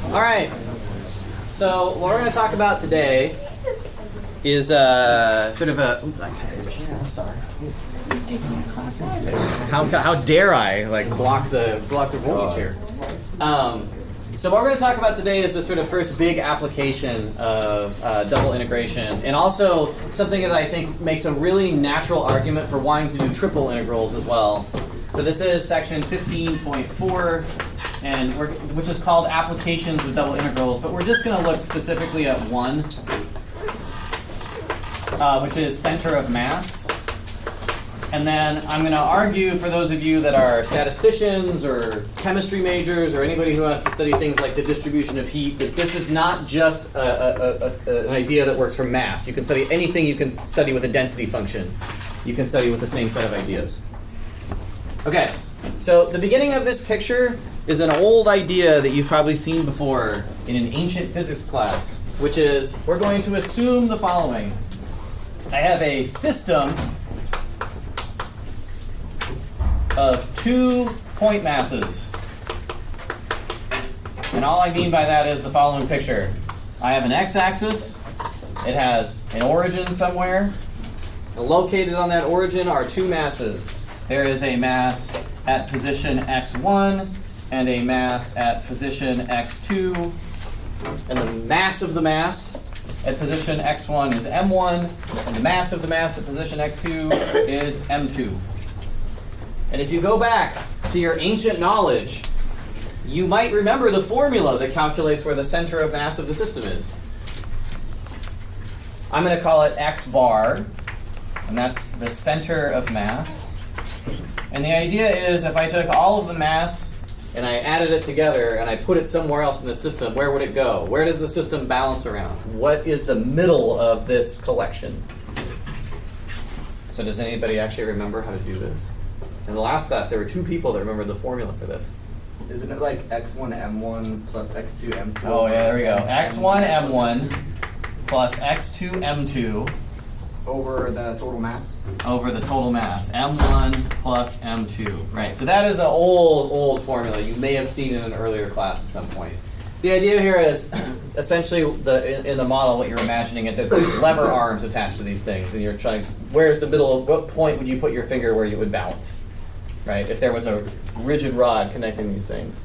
All right. So what we're going to talk about today is sort of a. Oops, I'm sorry. How dare I block the voltage here? So what we're going to talk about today is the sort of first big application of double integration, and also something that I think makes a really natural argument for wanting to do triple integrals as well. So this is section 15.4, and which is called Applications of Double Integrals, but we're just going to look specifically at one, which is center of mass. And then I'm going to argue for those of you that are statisticians or chemistry majors or anybody who has to study things like the distribution of heat, that this is not just an idea that works for mass. You can study anything you can study with a density function. You can study with the same set of ideas. Okay, so the beginning of this picture is an old idea that you've probably seen before in an ancient physics class, which is we're going to assume the following. I have a system of 2 point masses. And all I mean by that is the following picture. I have an x-axis. It has an origin somewhere. And located on that origin are 2 masses. There is a mass at position x1 and a mass at position x2. And the mass of the mass at position x1 is m1, and the mass of the mass at position x2 is m2. And if you go back to your ancient knowledge, you might remember the formula that calculates where the center of mass of the system is. I'm going to call it x bar, and that's the center of mass. And the idea is if I took all of the mass and I added it together and I put it somewhere else in the system, where would it go? Where does the system balance around? What is the middle of this collection? So does anybody actually remember how to do this? In the last class, there were 2 people that remembered the formula for this. Isn't it like x1 m1 plus x2 m2? Oh yeah, there we go. x1 m1 plus x2 m2 over the total mass? Over the total mass. m1 plus m2. Right, so that is an old formula. You may have seen it in an earlier class at some point. The idea here is essentially in the model, what you're imagining it, that there's lever arms attached to these things, and you're trying, where's the middle of, what point would you put your finger where you would balance? Right, if there was a rigid rod connecting these things.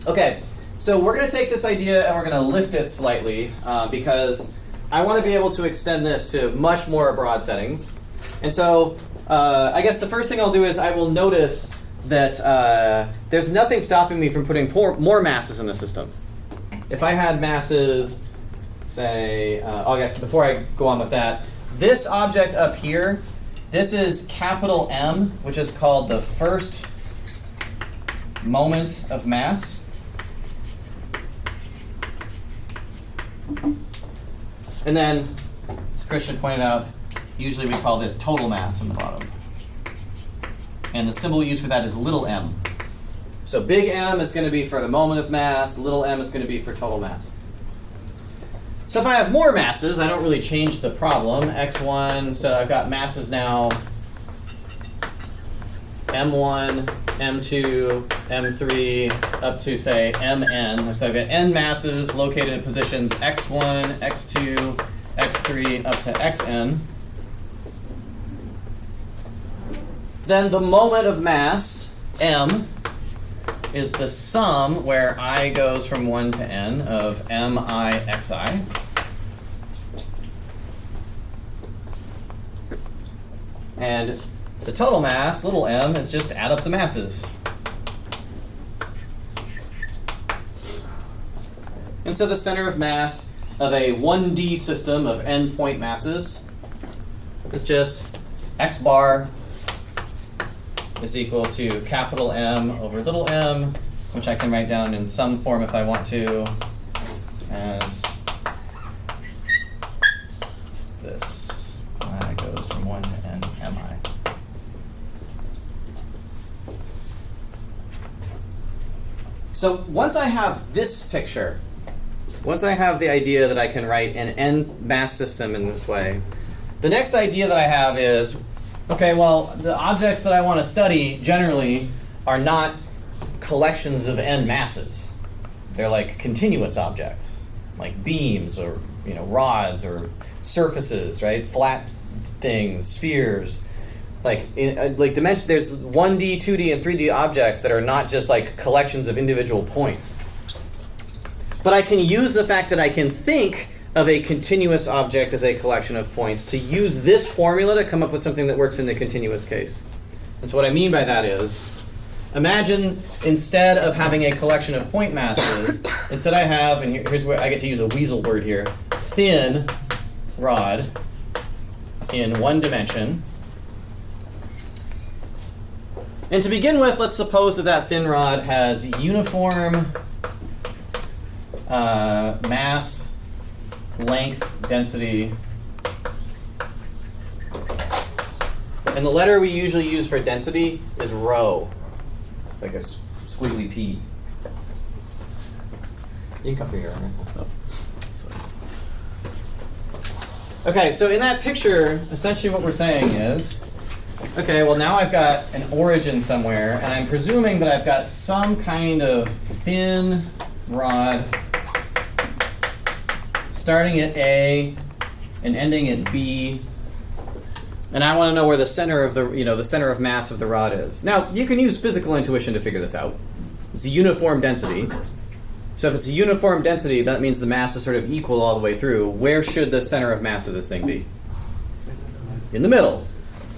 Okay, so we're going to take this idea and we're going to lift it slightly because I want to be able to extend this to much more broad settings. And so I guess the first thing I'll do is I will notice that there's nothing stopping me from putting more masses in the system. If I had masses, say, I guess before I go on with that, this object up here, this is capital M, which is called the first moment of mass. And then, as Christian pointed out, usually we call this total mass on the bottom. And the symbol used for that is little m. So big M is going to be for the moment of mass, little m is going to be for total mass. So if I have more masses, I don't really change the problem. x1, so I've got masses now m1, m2, m3, up to, say, mn. So I've got n masses located in positions x1, x2, x3, up to xn. Then the moment of mass, m, is the sum where I goes from 1 to n of mi xi. And the total mass, little m, is just add up the masses. And so the center of mass of a 1D system of n point masses is just x bar is equal to capital M over little m, which I can write down in some form if I want to as this. It goes from 1 to n mi. So once I have this picture, once I have the idea that I can write an n mass system in this way, the next idea that I have is, okay, well, the objects that I want to study generally are not collections of n masses. They're like continuous objects, like beams or rods or surfaces, right? Flat things, spheres. Like dimension. There's 1D, 2D, and 3D objects that are not just like collections of individual points. But I can use the fact that I can think of a continuous object as a collection of points to use this formula to come up with something that works in the continuous case. And so what I mean by that is, imagine instead of having a collection of point masses, instead I have, and here's where I get to use a weasel word here, thin rod in one dimension. And to begin with, let's suppose that that thin rod has uniform mass, length, density. And the letter we usually use for density is rho, like a squiggly P. You can come through here. Okay, so in that picture, essentially what we're saying is, okay, well now I've got an origin somewhere, and I'm presuming that I've got some kind of thin rod starting at A and ending at B, and I want to know where the center of the center of mass of the rod is. Now you can use physical intuition to figure this out. It's a uniform density. So if it's a uniform density, that means the mass is sort of equal all the way through. Where should the center of mass of this thing be? In the middle,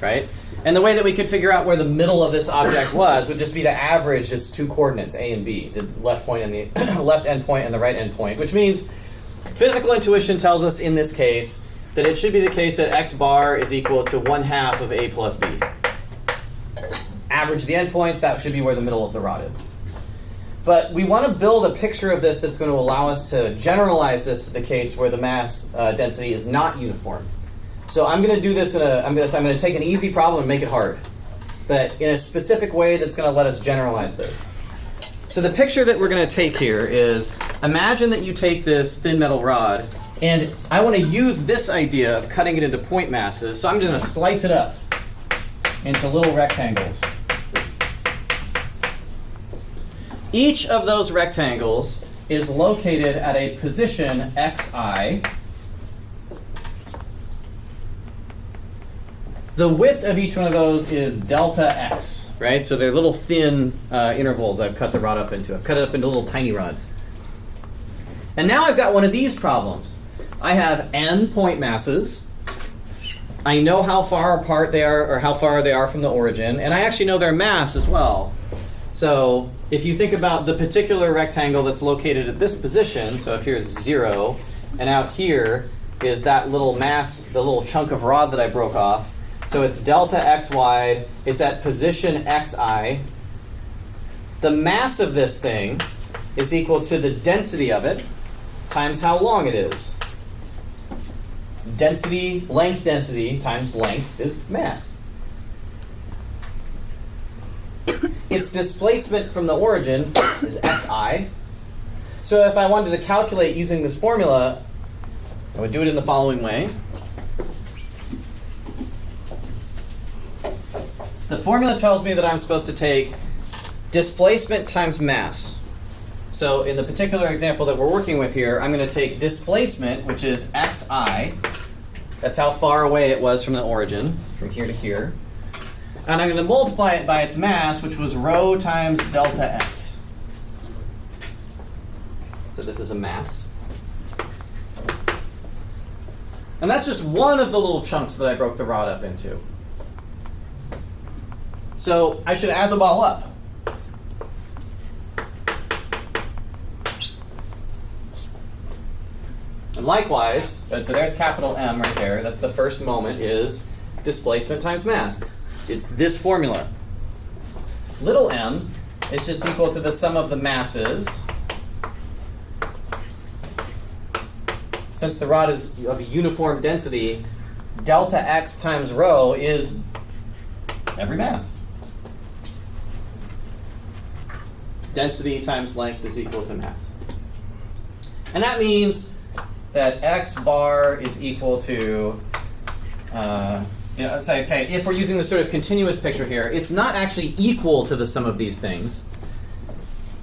right? And the way that we could figure out where the middle of this object was would just be to average its two coordinates, A and B, the left point and the left endpoint and the right endpoint, which means physical intuition tells us in this case that it should be the case that x bar is equal to 1/2 of A plus B. Average the endpoints, that should be where the middle of the rod is. But we want to build a picture of this that's going to allow us to generalize this to the case where the mass density is not uniform. So I'm going to do this I'm going to take an easy problem and make it hard, but in a specific way that's going to let us generalize this. So the picture that we're going to take here is, imagine that you take this thin metal rod, and I want to use this idea of cutting it into point masses, so I'm going to slice it up into little rectangles. Each of those rectangles is located at a position xi. The width of each one of those is delta x, right? So they're little thin intervals I've cut the rod up into. I've cut it up into little tiny rods. And now I've got one of these problems. I have n point masses. I know how far apart they are, or how far they are from the origin, and I actually know their mass as well. So if you think about the particular rectangle that's located at this position, so if here's 0, and out here is that little mass, the little chunk of rod that I broke off, so it's delta x wide, it's at position xi. The mass of this thing is equal to the density of it times how long it is. Density, length density times length is mass. Its displacement from the origin is xi. So if I wanted to calculate using this formula, I would do it in the following way. The formula tells me that I'm supposed to take displacement times mass. So in the particular example that we're working with here, I'm going to take displacement, which is xi. That's how far away it was from the origin, from here to here. And I'm going to multiply it by its mass, which was rho times delta x. So this is a mass. And that's just one of the little chunks that I broke the rod up into. So I should add them all up. And likewise, so there's capital M right there. That's the first moment, is displacement times mass. It's this formula. Little m is just equal to the sum of the masses. Since the rod is of a uniform density, delta x times rho is every mass. Density times length is equal to mass. And that means that x bar is equal to, Okay, if we're using this sort of continuous picture here, it's not actually equal to the sum of these things.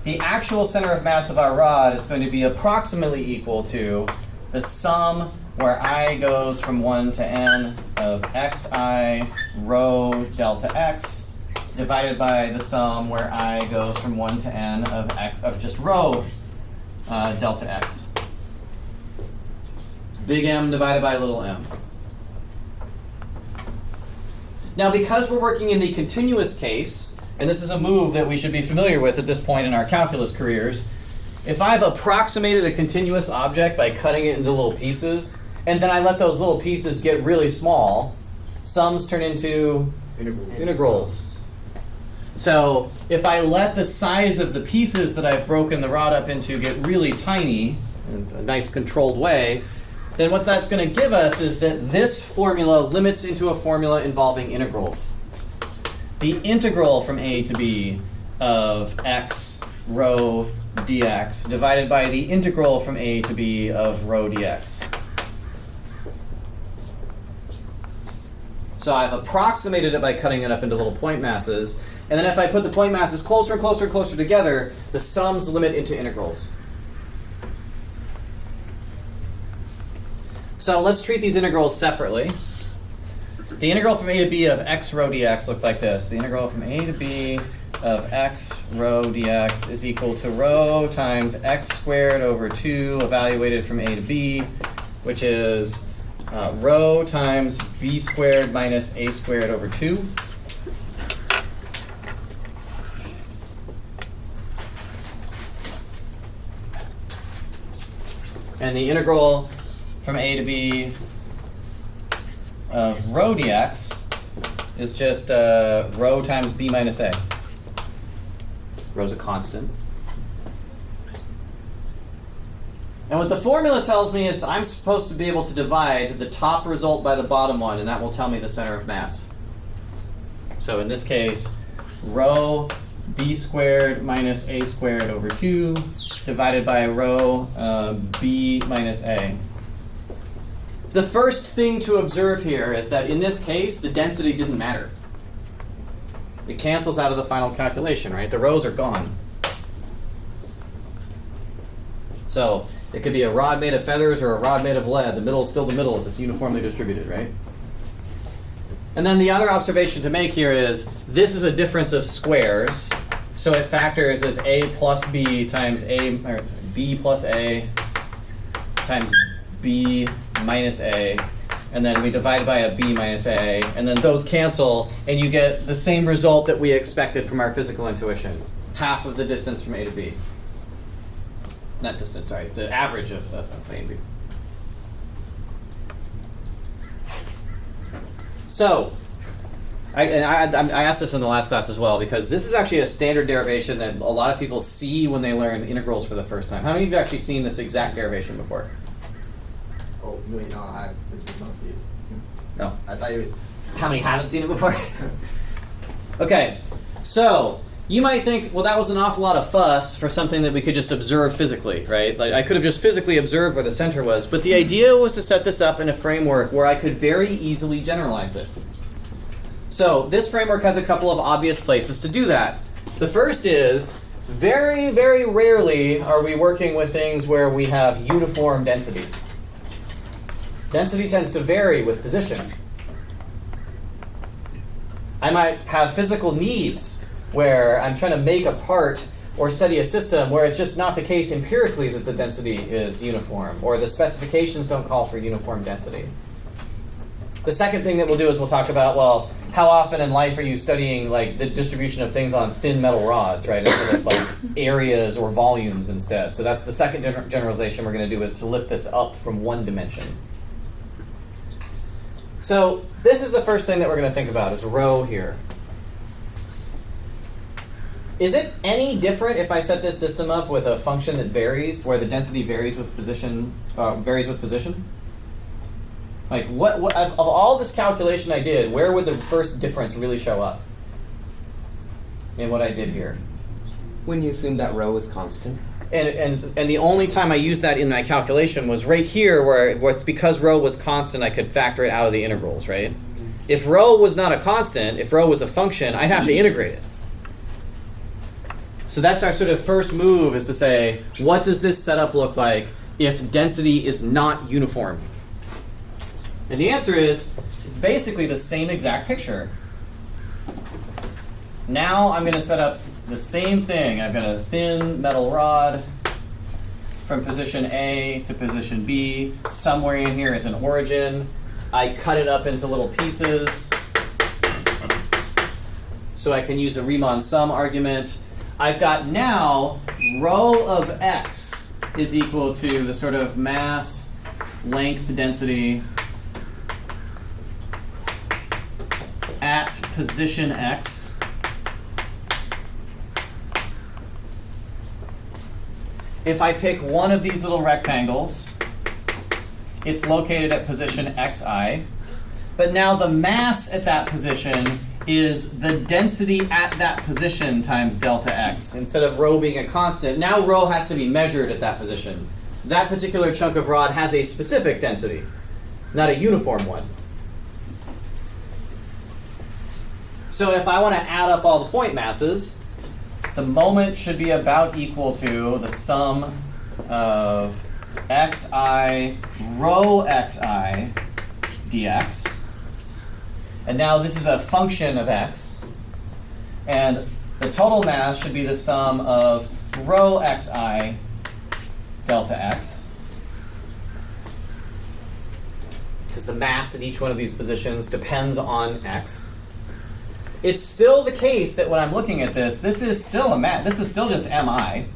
the actual center of mass of our rod is going to be approximately equal to the sum where I goes from 1 to n of xi rho delta x divided by the sum where I goes from 1 to n of x of just rho delta x. Big M divided by little m. Now, because we're working in the continuous case, and this is a move that we should be familiar with at this point in our calculus careers, if I've approximated a continuous object by cutting it into little pieces, and then I let those little pieces get really small, sums turn into integrals. So if I let the size of the pieces that I've broken the rod up into get really tiny, in a nice controlled way, then what that's going to give us is that this formula limits into a formula involving integrals. The integral from a to b of x rho dx divided by the integral from a to b of rho dx. So I've approximated it by cutting it up into little point masses, and then if I put the point masses closer and closer and closer together, the sums limit into integrals. So let's treat these integrals separately. The integral from a to b of x rho dx looks like this. The integral from a to b of x rho dx is equal to rho times x squared over 2 evaluated from a to b, which is rho times b squared minus a squared over 2. And the integral from a to b of rho dx is just rho times b minus a. Rho's a constant. And what the formula tells me is that I'm supposed to be able to divide the top result by the bottom one, and that will tell me the center of mass. So in this case, rho b squared minus a squared over 2 divided by rho b minus a. The first thing to observe here is that in this case, the density didn't matter. It cancels out of the final calculation, right? The rows are gone. So it could be a rod made of feathers or a rod made of lead. The middle is still the middle if it's uniformly distributed, right? And then the other observation to make here is this is a difference of squares. So it factors as a plus b times a, or b plus a times b minus a, and then we divide by a b minus a, and then those cancel, and you get the same result that we expected from our physical intuition. Half of the distance from a to b. Not distance, sorry, the average of a and b. So, I asked this in the last class as well, because this is actually a standard derivation that a lot of people see when they learn integrals for the first time. How many of you have actually seen this exact derivation before? Oh, wait, no, this was not see it. No. I thought you would. How many haven't seen it before? Okay, so you might think, well, that was an awful lot of fuss for something that we could just observe physically, right? Like I could have just physically observed where the center was, but the idea was to set this up in a framework where I could very easily generalize it. So this framework has a couple of obvious places to do that. The first is, very, very rarely are we working with things where we have uniform density. Density tends to vary with position. I might have physical needs where I'm trying to make a part or study a system where it's just not the case empirically that the density is uniform, or the specifications don't call for uniform density. The second thing that we'll do is we'll talk about, well, how often in life are you studying like the distribution of things on thin metal rods, right? Instead of like areas or volumes instead. So that's the second generalization we're going to do, is to lift this up from one dimension. So this is the first thing that we're going to think about, is rho here. Is it any different if I set this system up with a function that varies, where the density varies with position? Like what of all this calculation I did, where would the first difference really show up in what I did here? When you assume that rho is constant. And the only time I used that in my calculation was right here, where it's because rho was constant, I could factor it out of the integrals, right? If rho was not a constant, if rho was a function, I'd have to integrate it. So that's our sort of first move, is to say, what does this setup look like if density is not uniform? And the answer is, it's basically the same exact picture. Now I'm going to set up the same thing. I've got a thin metal rod from position A to position B. Somewhere in here is an origin. I cut it up into little pieces so I can use a Riemann sum argument. I've got now rho of x is equal to the sort of mass length density at position x. If I pick one of these little rectangles, it's located at position xi. But now the mass at that position is the density at that position times delta x. Instead of rho being a constant, now rho has to be measured at that position. That particular chunk of rod has a specific density, not a uniform one. So if I want to add up all the point masses, the moment should be about equal to the sum of xi rho xi dx. And now this is a function of x. And the total mass should be the sum of rho xi delta x. Because the mass at each one of these positions depends on x. It's still the case that when I'm looking at this, this is still a mass. This is still just mi.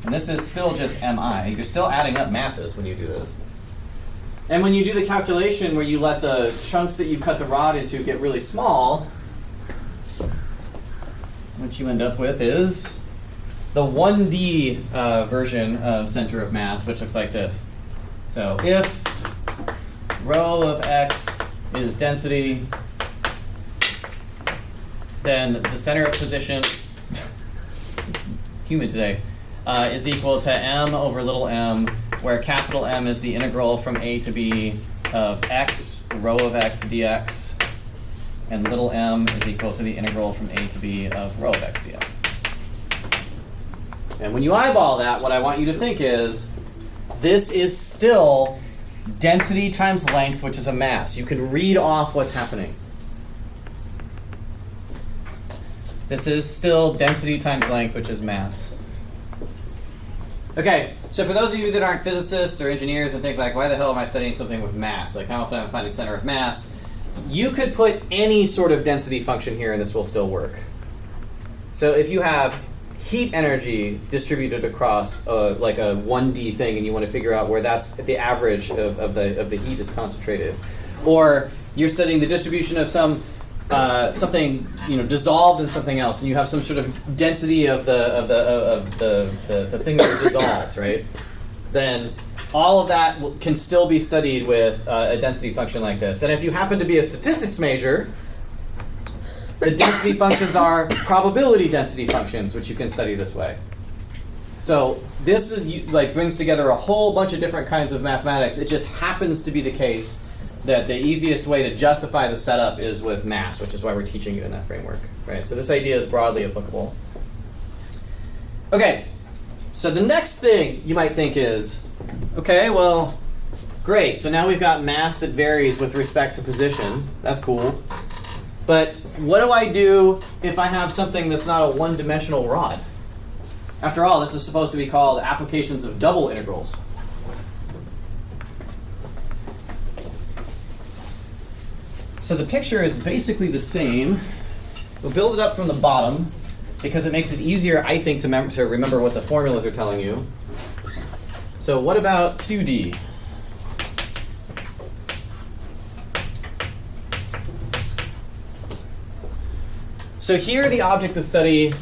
And this is still just mi. You're still adding up masses when you do this. And when you do the calculation where you let the chunks that you've cut the rod into get really small, what you end up with is the 1D version of center of mass, which looks like this. So if rho of x is density, then the center of position, it's humid today, is equal to m over little m, where capital M is the integral from a to b of x, rho of x dx, and little m is equal to the integral from a to b of rho of x dx. And when you eyeball that, what I want you to think is, this is still density times length, which is a mass. You can read off what's happening. This is still density times length, which is mass. Okay, so for those of you that aren't physicists or engineers and think like, why the hell am I studying something with mass? Like, how often am I finding center of mass? You could put any sort of density function here and this will still work. So if you have heat energy distributed across like a 1D thing and you want to figure out where that's the average of the heat is concentrated, or you're studying the distribution of some something dissolved in something else, and you have some sort of density of the thing that dissolved, right? Then all of that can still be studied with a density function like this. And if you happen to be a statistics major, the density functions are probability density functions, which you can study this way. So this is brings together a whole bunch of different kinds of mathematics. It just happens to be the case that the easiest way to justify the setup is with mass, which is why we're teaching you in that framework, right? So this idea is broadly applicable. Okay, so the next thing you might think is, okay, well, great. So now we've got mass that varies with respect to position. That's cool. But what do I do if I have something that's not a one-dimensional rod? After all, this is supposed to be called applications of double integrals. So the picture is basically the same. We'll build it up from the bottom because it makes it easier, I think, to remember what the formulas are telling you. So what about 2D? So here the object of study,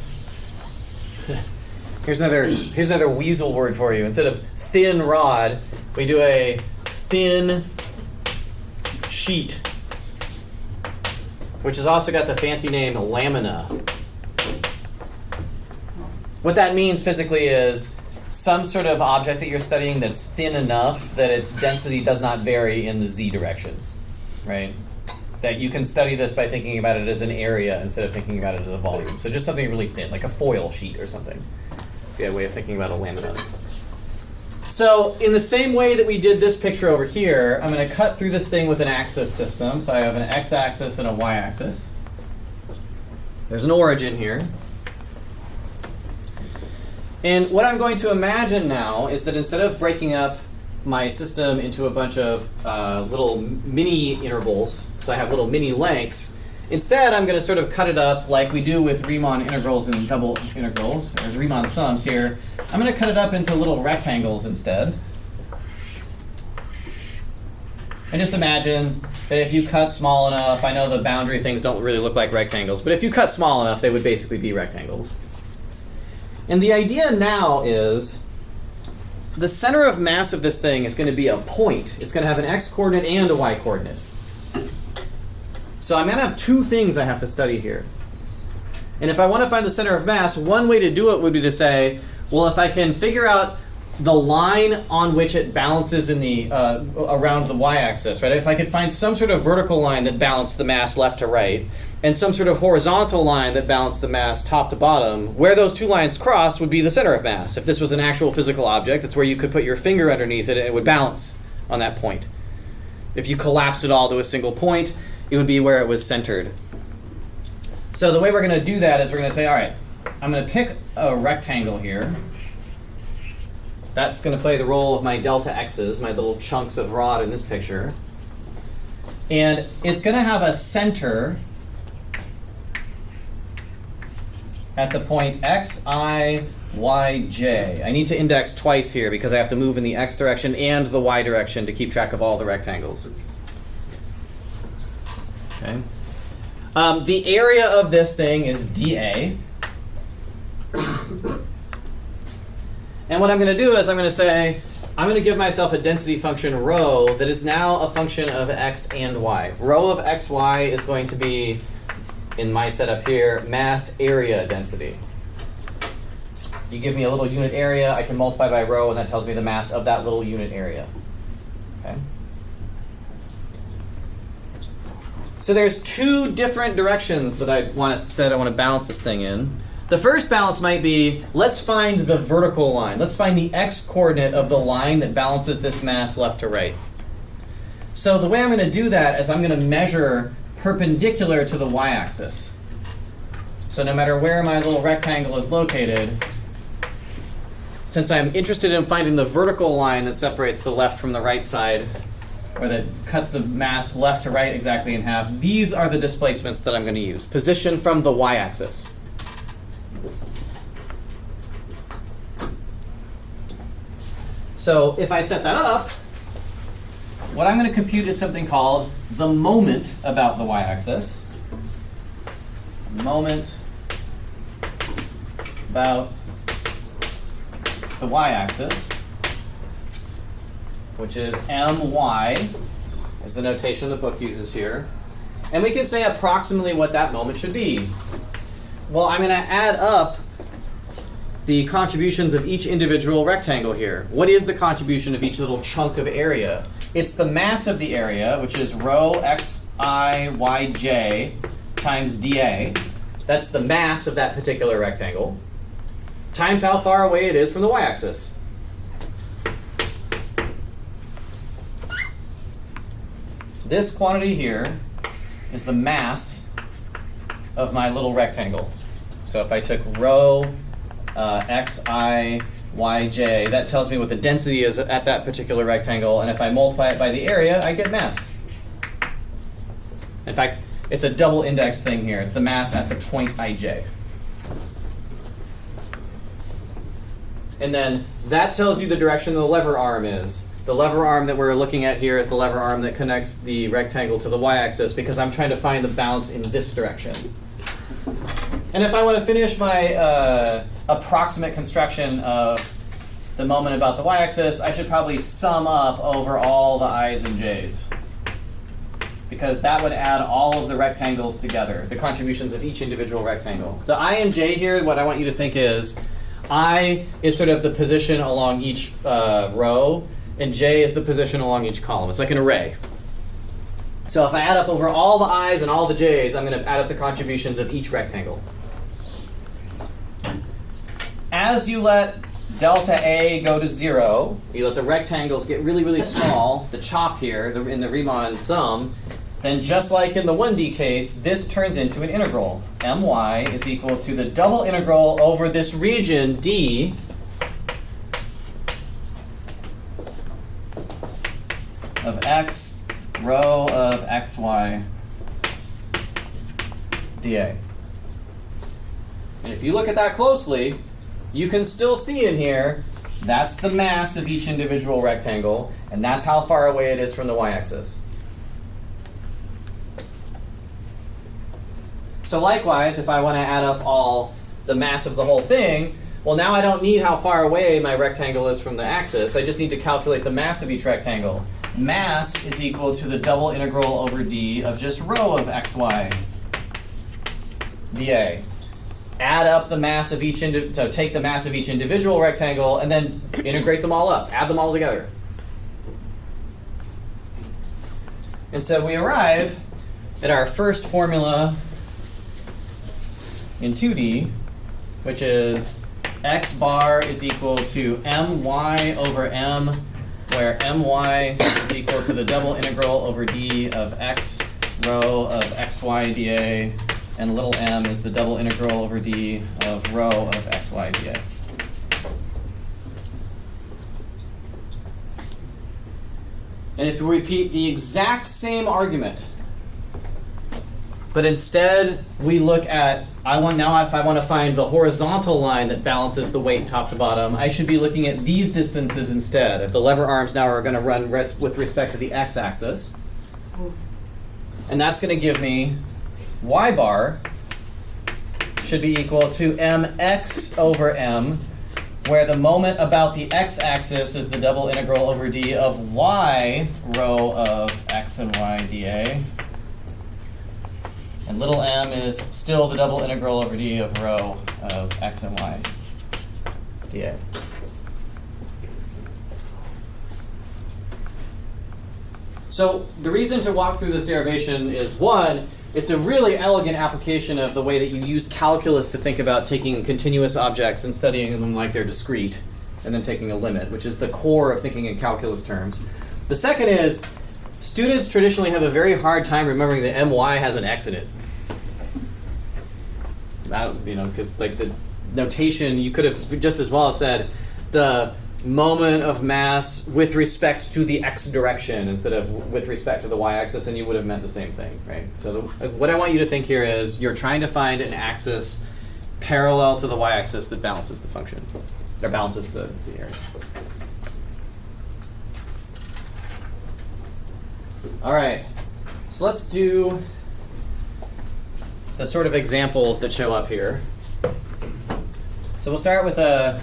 here's another weasel word for you. Instead of thin rod, we do a thin sheet, which has also got the fancy name lamina. What that means physically is some sort of object that you're studying that's thin enough that its density does not vary in the z direction, right? that you can study this by thinking about it as an area instead of thinking about it as a volume. So just something really thin, like a foil sheet or something. Good way of thinking about a laminar. So in the same way that we did this picture over here, I'm going to cut through this thing with an axis system. So I have an x-axis and a y-axis. There's an origin here. And what I'm going to imagine now is that instead of breaking up my system into a bunch of little mini intervals, so I have little mini lengths, instead I'm going to sort of cut it up like we do with Riemann integrals and double integrals, or Riemann sums here. I'm going to cut it up into little rectangles instead. And just imagine that if you cut small enough, I know the boundary things don't really look like rectangles, but if you cut small enough, they would basically be rectangles. And the idea now is the center of mass of this thing is going to be a point. It's going to have an x-coordinate and a y-coordinate. So I'm going to have two things I have to study here. And if I want to find the center of mass, one way to do it would be to say, well, if I can figure out the line on which it balances in the around the y-axis, right? If I could find some sort of vertical line that balanced the mass left to right, and some sort of horizontal line that balanced the mass top to bottom, where those two lines crossed would be the center of mass. If this was an actual physical object, it's where you could put your finger underneath it and it would balance on that point. If you collapse it all to a single point, it would be where it was centered. So the way we're going to do that is we're going to say, all right, I'm going to pick a rectangle here. That's going to play the role of my delta x's, my little chunks of rod in this picture. And it's going to have a center at the point x, I, y, j. I need to index twice here because I have to move in the x direction and the y direction to keep track of all the rectangles. Okay. The area of this thing is dA. And what I'm going to do is I'm going to say, I'm going to give myself a density function rho that is now a function of x and y. Rho of xy is going to be, in my setup here, mass area density. You give me a little unit area, I can multiply by rho, and that tells me the mass of that little unit area. Okay. So there's two different directions that I want to balance this thing in. The first balance might be, let's find the vertical line. Let's find the x-coordinate of the line that balances this mass left to right. So the way I'm going to do that is I'm going to measure perpendicular to the y-axis. So no matter where my little rectangle is located, since I'm interested in finding the vertical line that separates the left from the right side, or that cuts the mass left to right exactly in half, these are the displacements that I'm going to use. Position from the y-axis. So if I set that up, what I'm going to compute is something called the moment about the y-axis. Moment about the y-axis, which is my, is the notation the book uses here. And we can say approximately what that moment should be. Well, I'm going to add up the contributions of each individual rectangle here. What is the contribution of each little chunk of area? It's the mass of the area, which is rho x, I, y, j times dA. That's the mass of that particular rectangle, times how far away it is from the y-axis. This quantity here is the mass of my little rectangle. So if I took rho x, I, y, j, that tells me what the density is at that particular rectangle, and if I multiply it by the area, I get mass. In fact, it's a double index thing here. It's the mass at the point ij. And then that tells you the direction the lever arm is. The lever arm that we're looking at here is the lever arm that connects the rectangle to the y-axis because I'm trying to find the balance in this direction. And if I want to finish my approximate construction of the moment about the y-axis, I should probably sum up over all the i's and j's, because that would add all of the rectangles together, the contributions of each individual rectangle. The I and j here, what I want you to think is, I is sort of the position along each row, and j is the position along each column. It's like an array. So if I add up over all the i's and all the j's, I'm going to add up the contributions of each rectangle. As you let delta A go to 0, you let the rectangles get really, really small, the chop here in the Riemann sum, then just like in the 1D case, this turns into an integral. My is equal to the double integral over this region, D, of x rho of xy dA. And if you look at that closely, you can still see in here, that's the mass of each individual rectangle, and that's how far away it is from the y-axis. So likewise, if I want to add up all the mass of the whole thing, well, now I don't need how far away my rectangle is from the axis. I just need to calculate the mass of each rectangle. Mass is equal to the double integral over d of just rho of xy dA. Add up the mass of each, so take the mass of each individual rectangle and then integrate them all up, add them all together. And so we arrive at our first formula in 2D, which is x bar is equal to my over m, where my is equal to the double integral over d of x rho of xy dA, and little m is the double integral over d of rho of xy dA. And if we repeat the exact same argument, but instead we look at, if I want to find the horizontal line that balances the weight top to bottom, I should be looking at these distances instead. The lever arms now are going to run with respect to the x-axis. And that's going to give me y bar should be equal to mx over m, where the moment about the x-axis is the double integral over d of y rho of x and y dA. And little m is still the double integral over d of rho of x and y dA. So the reason to walk through this derivation is, one, it's a really elegant application of the way that you use calculus to think about taking continuous objects and studying them like they're discrete, and then taking a limit, which is the core of thinking in calculus terms. The second is, students traditionally have a very hard time remembering that my has an x in it. Because like the notation, you could have just as well said the moment of mass with respect to the x direction instead of with respect to the y-axis, and you would have meant the same thing, right? So what I want you to think here is you're trying to find an axis parallel to the y-axis that balances the function, or balances the area. All right, so let's do the sort of examples that show up here. So we'll start with a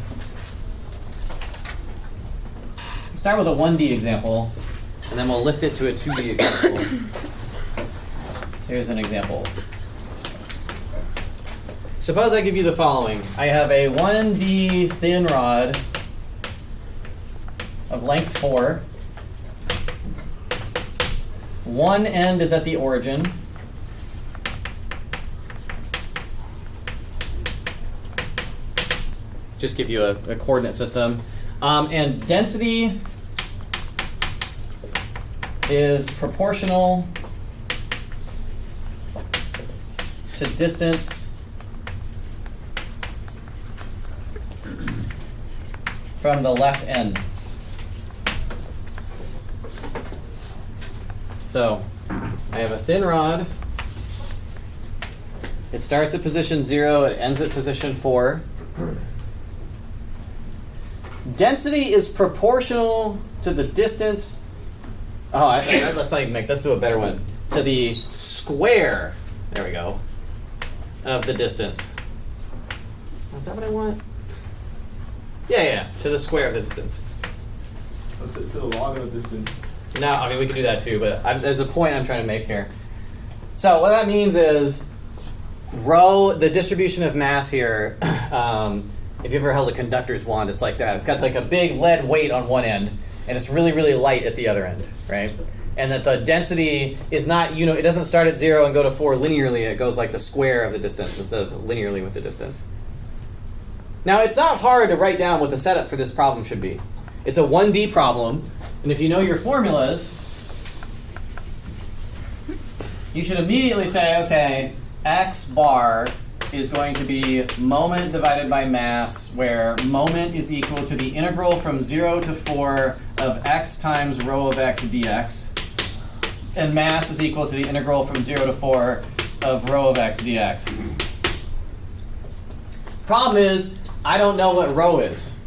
1D example, and then we'll lift it to a 2D example. So here's an example. Suppose I give you the following. I have a 1D thin rod of length 4. One end is at the origin. Just give you a coordinate system. And density is proportional to distance from the left end. So I have a thin rod. It starts at position 0, it ends at position 4. Density is proportional to the distance. Oh, let's not even let's do a better one. To the square, there we go, of the distance. Is that what I want? Yeah, to the square of the distance. To the log of the distance. No, I mean, we can do that too, but there's a point I'm trying to make here. So what that means is rho, the distribution of mass here, if you ever held a conductor's wand, it's like that. It's got like a big lead weight on one end, and it's really, really light at the other end, right? And that the density is not, it doesn't start at 0 and go to 4 linearly. It goes like the square of the distance instead of linearly with the distance. Now, it's not hard to write down what the setup for this problem should be. It's a 1D problem, and if you know your formulas, you should immediately say, okay, x bar is going to be moment divided by mass, where moment is equal to the integral from 0 to 4 of x times rho of x dx, and mass is equal to the integral from 0 to 4 of rho of x dx. Problem is, I don't know what rho is.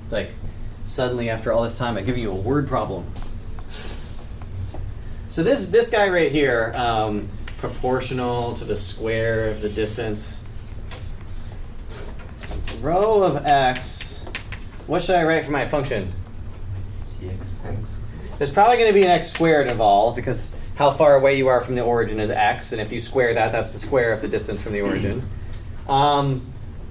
It's like, suddenly after all this time, I give you a word problem. So this guy right here, proportional to the square of the distance. Rho of x, what should I write for my function? Cx. There's probably going to be an x squared involved, because how far away you are from the origin is x, and if you square that, that's the square of the distance from the origin.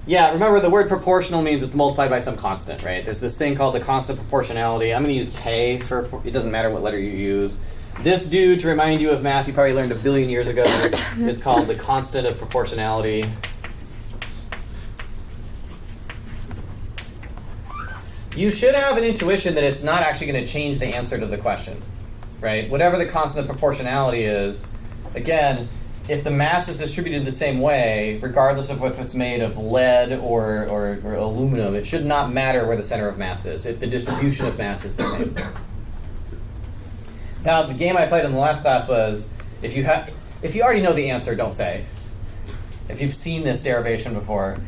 Yeah, remember the word proportional means it's multiplied by some constant, right? There's this thing called the constant proportionality. I'm going to use k for, it doesn't matter what letter you use. This dude, to remind you of math you probably learned a billion years ago, is called the constant of proportionality. You should have an intuition that it's not actually going to change the answer to the question, right? Whatever the constant of proportionality is, again, if the mass is distributed the same way, regardless of if it's made of lead or aluminum, it should not matter where the center of mass is if the distribution of mass is the same. Now, the game I played in the last class was, if you already know the answer, don't say. If you've seen this derivation before,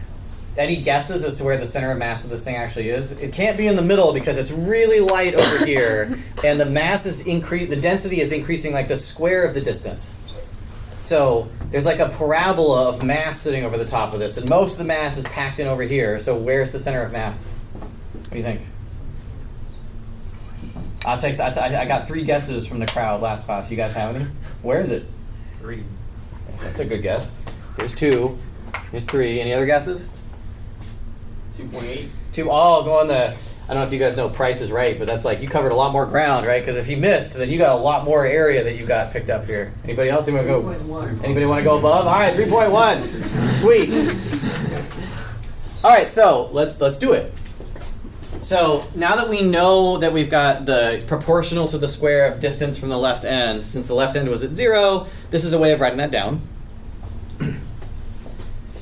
any guesses as to where the center of mass of this thing actually is? It can't be in the middle because it's really light over here, and the mass is the density is increasing like the square of the distance. So there's like a parabola of mass sitting over the top of this, and most of the mass is packed in over here. So where's the center of mass? What do you think? I got 3 guesses from the crowd last class. You guys have any? Where is it? 3. That's a good guess. There's 2. There's 3. Any other guesses? 2.8. 2. Oh, go on the. I don't know if you guys know Price is Right, but that's like you covered a lot more ground, right? Because if you missed, then you got a lot more area that you got picked up here. Anybody else? Anybody want to go above? All right, 3.1. Sweet. All right, so let's do it. So now that we know that we've got the proportional to the square of distance from the left end, since the left end was at 0, this is a way of writing that down.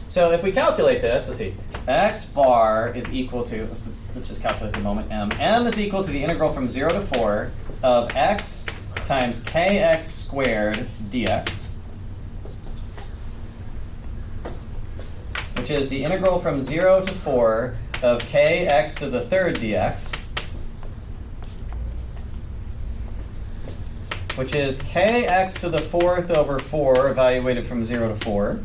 So if we calculate this, let's see, x bar is equal to, let's just calculate the moment, m. M is equal to the integral from 0 to 4 of x times kx squared dx, which is the integral from 0 to 4 of kx to the third dx, which is kx to the fourth over 4 evaluated from 0 to 4,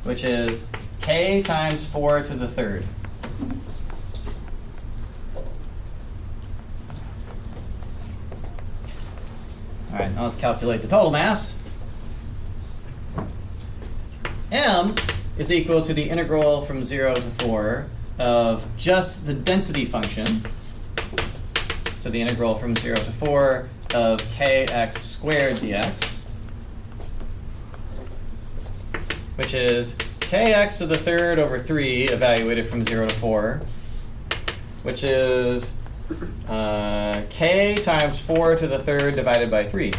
which is k times 4 to the third. All right, now let's calculate the total mass. M is equal to the integral from 0 to 4 of just the density function. So the integral from 0 to 4 of kx squared dx, which is kx to the third over 3 evaluated from 0 to 4, which is k times 4 to the third divided by 3.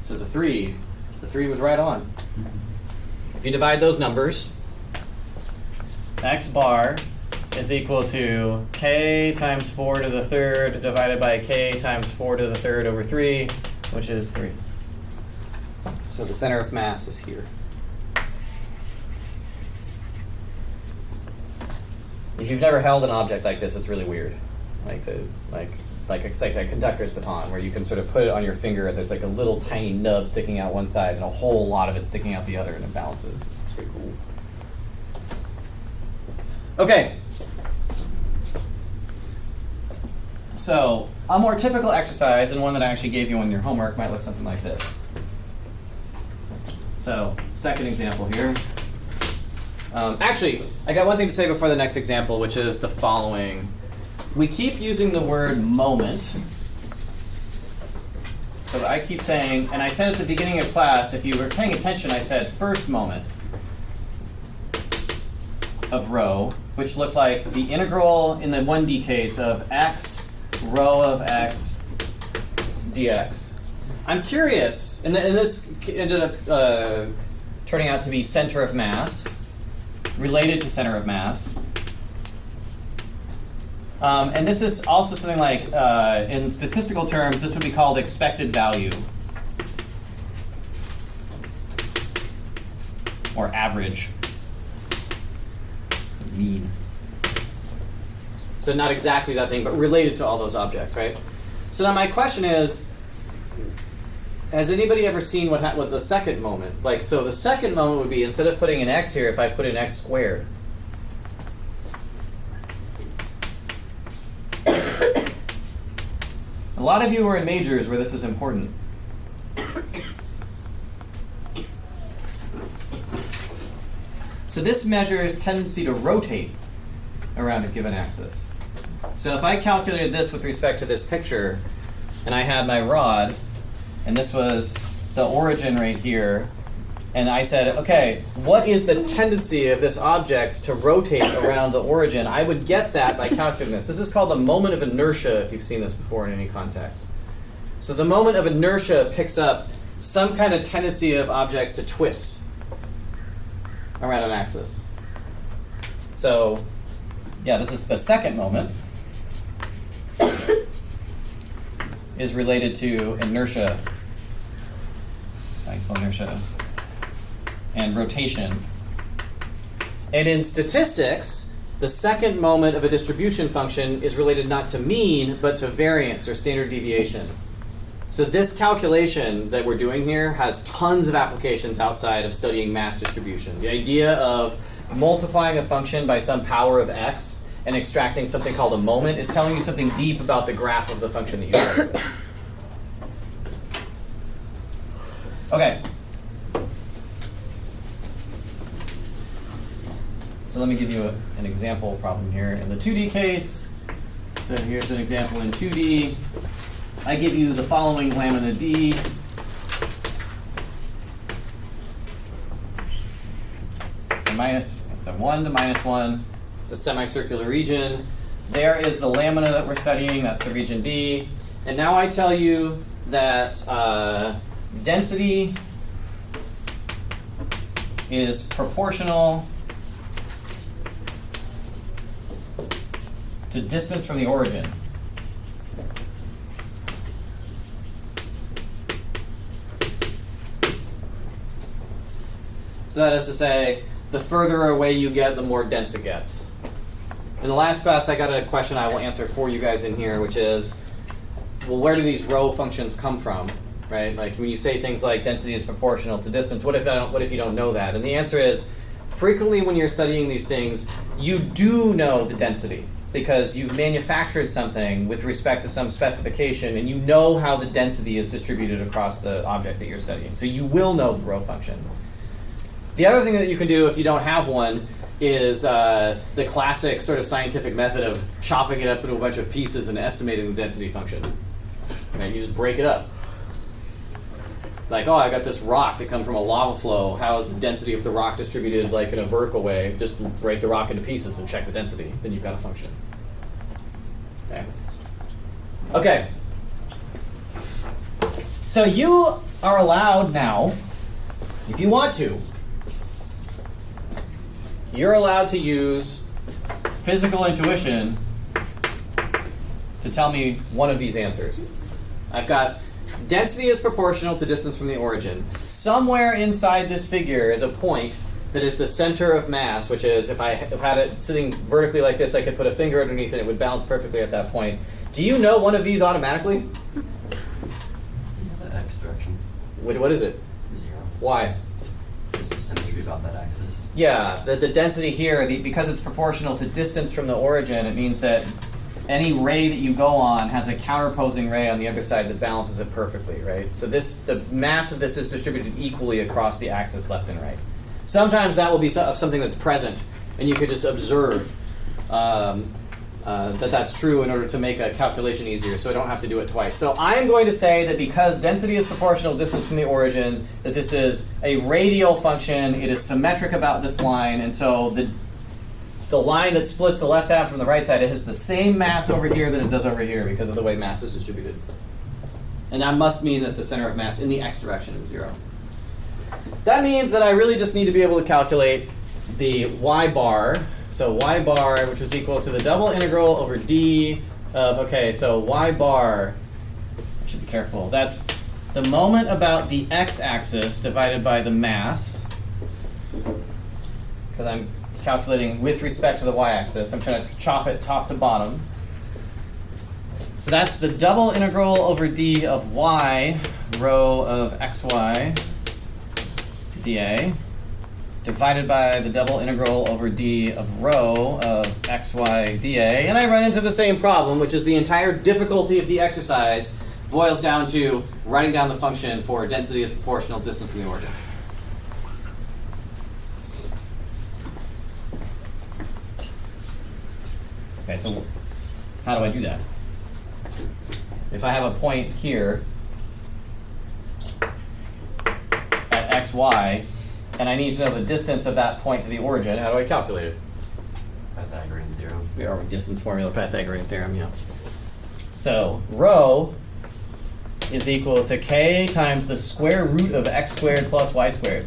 So the 3 was right on. If you divide those numbers, x bar is equal to k times 4 to the third divided by k times 4 to the third over 3, which is 3. So the center of mass is here. If you've never held an object like this, it's really weird. Like it's like a conductor's baton where you can sort of put it on your finger and there's like a little tiny nub sticking out one side and a whole lot of it sticking out the other, and it balances. It's pretty cool. Okay. So a more typical exercise, and one that I actually gave you on your homework, might look something like this. So, second example here. Actually, I got one thing to say before the next example, which is the following. We keep using the word moment. So I keep saying, and I said at the beginning of class, if you were paying attention, I said first moment of rho, which looked like the integral in the 1D case of x rho of x dx. I'm curious, and this ended up turning out to be center of mass, related to center of mass. And this is also something like, in statistical terms, this would be called expected value. Or average. So mean. So not exactly that thing, but related to all those objects, right? So now my question is, has anybody ever seen what the second moment? Like, so the second moment would be, instead of putting an x here, if I put an x squared. A lot of you are in majors where this is important. So this measures tendency to rotate around a given axis. So if I calculated this with respect to this picture, and I had my rod, and this was the origin right here, and I said, okay, what is the tendency of this object to rotate around the origin? I would get that by calculating this. This is called the moment of inertia, if you've seen this before in any context. So the moment of inertia picks up some kind of tendency of objects to twist around an axis. So, yeah, this is the second moment. Is related to inertia. Thanks, inertia. And rotation. And in statistics, the second moment of a distribution function is related not to mean, but to variance or standard deviation. So this calculation that we're doing here has tons of applications outside of studying mass distribution. The idea of multiplying a function by some power of x and extracting something called a moment is telling you something deep about the graph of the function that you study. Okay. So let me give you an example problem here in the 2D case. So here's an example in 2D. I give you the following lamina D. So 1 to minus 1. It's a semicircular region. There is the lamina that we're studying. That's the region D. And now I tell you that density is proportional to distance from the origin. So that is to say, the further away you get, the more dense it gets. In the last class, I got a question I will answer for you guys in here, which is, well, where do these rho functions come from, right? Like when you say things like density is proportional to distance, what if you don't know that? And the answer is, frequently when you're studying these things, you do know the density because you've manufactured something with respect to some specification, and you know how the density is distributed across the object that you're studying. So you will know the rho function. The other thing that you can do if you don't have one is the classic sort of scientific method of chopping it up into a bunch of pieces and estimating the density function. Right? You just break it up. Like, oh, I got this rock that comes from a lava flow. How is the density of the rock distributed like in a vertical way? Just break the rock into pieces and check the density. Then you've got a function. Okay. Okay. So you are allowed now, if you want to, you're allowed to use physical intuition to tell me one of these answers. I've got density is proportional to distance from the origin. Somewhere inside this figure is a point that is the center of mass, which is, if I had it sitting vertically like this, I could put a finger underneath it, it would balance perfectly at that point. Do you know one of these automatically? The x direction. What is it? 0. Why? Just symmetry about that axis. Yeah, the density here, because it's proportional to distance from the origin, it means that any ray that you go on has a counterposing ray on the other side that balances it perfectly, right? So the mass of this is distributed equally across the axis left and right. Sometimes that will be something that's present, and you could just observe that that's true in order to make a calculation easier, so I don't have to do it twice. So I'm going to say that because density is proportional to distance from the origin, that this is a radial function, it is symmetric about this line, and so the line that splits the left half from the right side, it has the same mass over here that it does over here because of the way mass is distributed. And that must mean that the center of mass in the x direction is 0. That means that I really just need to be able to calculate the y bar. So y bar, which was equal to the double integral over d of, okay, so y bar, I should be careful, that's the moment about the x-axis divided by the mass, because I'm calculating with respect to the y-axis. I'm trying to chop it top to bottom. So that's the double integral over d of y, rho of xy dA, divided by the double integral over d of rho of xy dA. And I run into the same problem, which is the entire difficulty of the exercise boils down to writing down the function for density is proportional distance from the origin. Okay, so how do I do that? If I have a point here at xy, and I need to know the distance of that point to the origin, how do I calculate it? Pythagorean theorem. Or distance formula, Pythagorean theorem, yeah. So rho is equal to k times the square root of x squared plus y squared.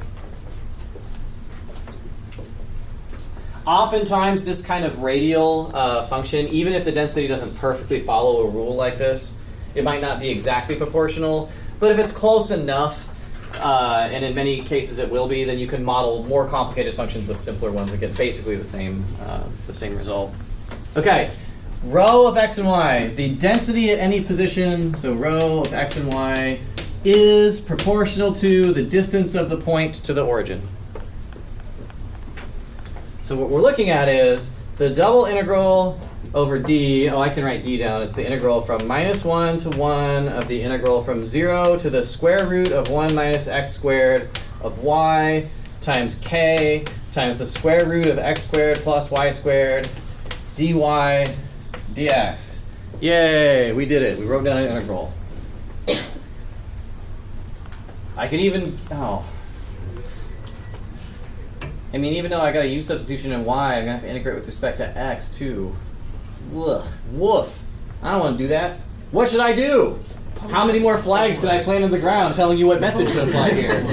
Oftentimes, this kind of radial function, even if the density doesn't perfectly follow a rule like this, it might not be exactly proportional, but if it's close enough, and in many cases it will be, then you can model more complicated functions with simpler ones that get basically the same result. Okay, rho of x and y, the density at any position, so rho of x and y, is proportional to the distance of the point to the origin. So what we're looking at is the double integral over d, I can write d down, it's the integral from -1 to 1 of the integral from 0 to the square root of 1 minus x squared of y times k times the square root of x squared plus y squared dy dx. Yay, we did it. We wrote down an integral. I could even, even though I got a u substitution in y, I'm going to have to integrate with respect to x too. Ugh, woof. I don't want to do that. What should I do? How many more flags can I plant in the ground telling you what method should apply here?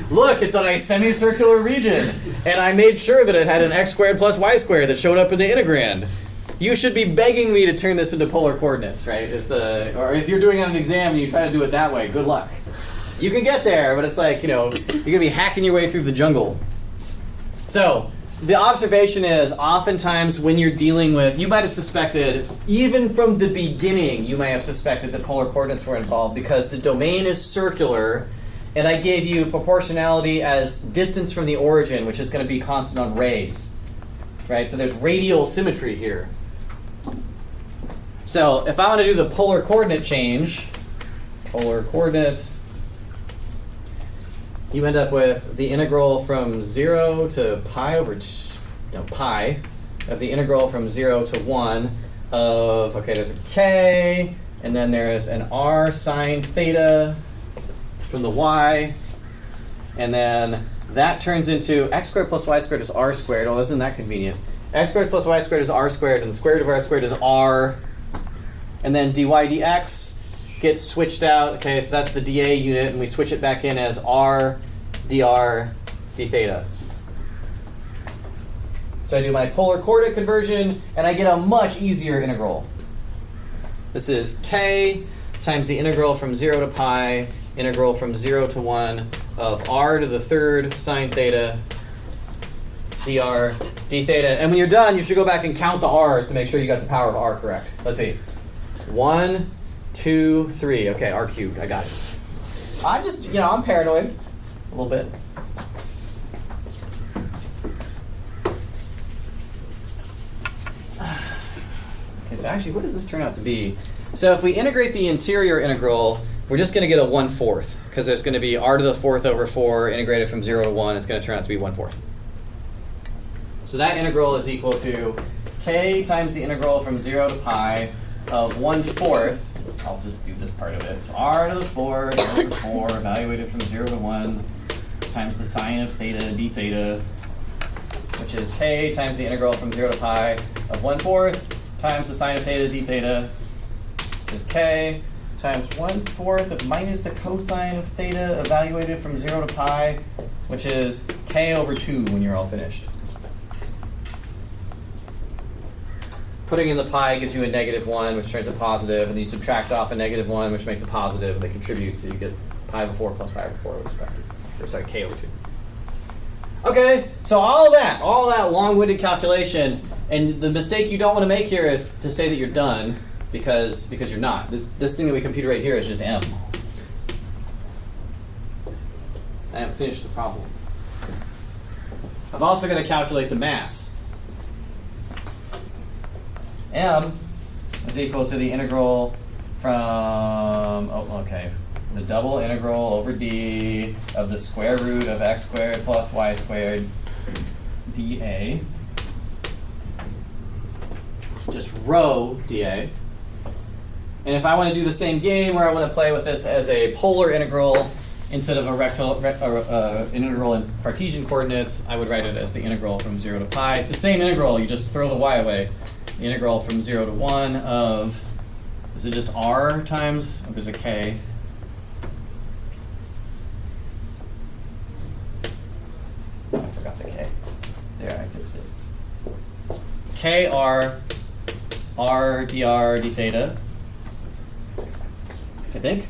Look, it's on a semicircular region, and I made sure that it had an x squared plus y squared that showed up in the integrand. You should be begging me to turn this into polar coordinates, right? Or if you're doing it on an exam and you try to do it that way, good luck. You can get there, but it's like, you're going to be hacking your way through the jungle. So, the observation is oftentimes when you're dealing with, you might have suspected, even from the beginning, you may have suspected that polar coordinates were involved because the domain is circular, and I gave you proportionality as distance from the origin, which is going to be constant on rays. Right? So there's radial symmetry here. So if I want to do the polar coordinate change, polar coordinates, you end up with the integral from 0 to pi over pi of the integral from 0 to 1 of, okay, there's a k, and then there's an r sine theta from the y, and then that turns into x squared plus y squared is r squared. Oh, isn't that convenient? X squared plus y squared is r squared, and the square root of r squared is r, and then dy dx gets switched out. Okay, so that's the dA unit, and we switch it back in as r dr d theta. So I do my polar coordinate conversion, and I get a much easier integral. This is k times the integral from 0 to pi, integral from 0 to 1 of r to the third sine theta dr d theta. And when you're done, you should go back and count the r's to make sure you got the power of r correct. Let's see. 1, 2, 3. Okay, r cubed. I got it. I just, I'm paranoid a little bit. Okay, so actually, what does this turn out to be? So if we integrate the interior integral, we're just going to get a 1/4, because there's going to be r to the 4th over 4 integrated from 0 to 1. It's going to turn out to be 1/4. So that integral is equal to k times the integral from 0 to pi of 1/4. I'll just do this part of it. So r to the 4, 0 to 4, evaluated from 0 to 1, times the sine of theta d theta, which is k times the integral from 0 to pi of 1/4 times the sine of theta d theta, which is k times 1/4 of minus the cosine of theta evaluated from 0 to pi, which is k over 2 when you're all finished. Putting in the pi gives you a -1, which turns it positive, and then you subtract off a -1, which makes it positive, and they contribute, so you get pi over 4 plus pi over 4 was correct. Or sorry, k over 2. Okay, so all that long-winded calculation, and the mistake you don't want to make here is to say that you're done, because you're not. This thing that we computed right here is just m. I haven't finished the problem. I've also got to calculate the mass. M is equal to the integral from, the double integral over d of the square root of x squared plus y squared dA. Just rho dA. And if I want to do the same game where I want to play with this as a polar integral instead of an integral in Cartesian coordinates, I would write it as the integral from 0 to pi. It's the same integral, you just throw the y away. The integral from 0 to 1 of, is it just r times, oh, there's a k. I forgot the k. There, I fixed it. K r dr d theta, I think.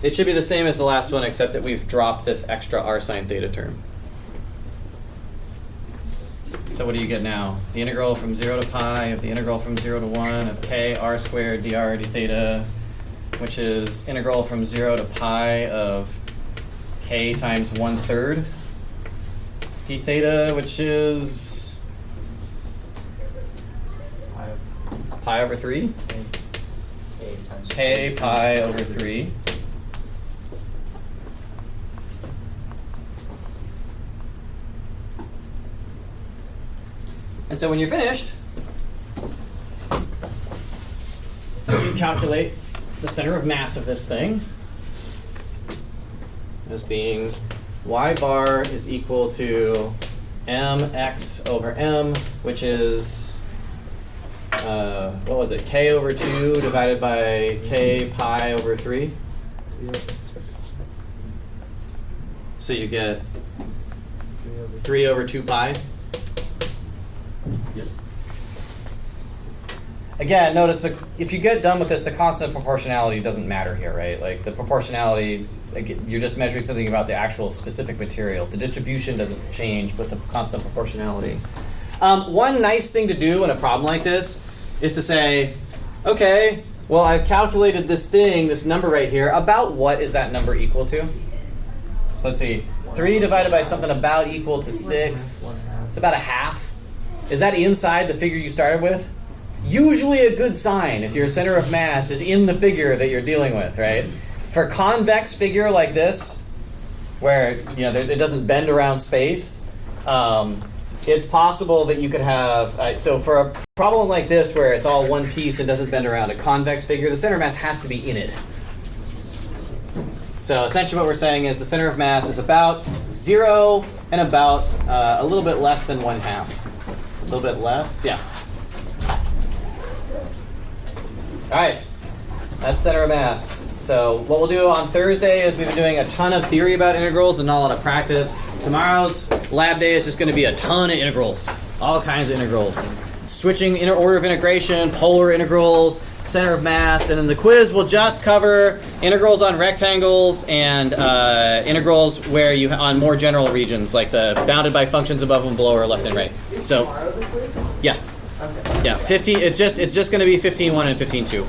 It should be the same as the last one, except that we've dropped this extra r sine theta term. So what do you get now? The integral from 0 to pi of the integral from 0 to 1 of k r squared dr d theta, which is integral from 0 to pi of k times 1/3 d theta, which is pi over 3? K pi over 3. And so when you're finished, you calculate the center of mass of this thing as being y bar is equal to mx over m, which is, what was it, k over 2 divided by k pi over 3. So you get 3 over 2 pi. Yes. Again, notice that if you get done with this, the constant proportionality doesn't matter here, right? Like the proportionality, like you're just measuring something about the actual specific material. The distribution doesn't change, but the constant proportionality. One nice thing to do in a problem like this is to say, okay, well, I've calculated this thing, this number right here. About what is that number equal to? So let's see, 3 divided by something about equal to 6. It's about a half. Is that inside the figure you started with? Usually a good sign if your center of mass is in the figure that you're dealing with, right? For a convex figure like this, where it doesn't bend around space, it's possible that you could have, so for a problem like this where it's all one piece and doesn't bend around, a convex figure, the center of mass has to be in it. So essentially what we're saying is the center of mass is about 0 and about a little bit less than 1/2. A little bit less, yeah. All right, that's center of mass. So what we'll do on Thursday is we've been doing a ton of theory about integrals and not a lot of practice. Tomorrow's lab day is just going to be a ton of integrals, all kinds of integrals. Switching order of integration, polar integrals, center of mass, and then the quiz will just cover integrals on rectangles and integrals where you on more general regions, like the bounded by functions above and below or left and right. So, yeah, yeah, 15. It's just going to be 15.1 and 15.2.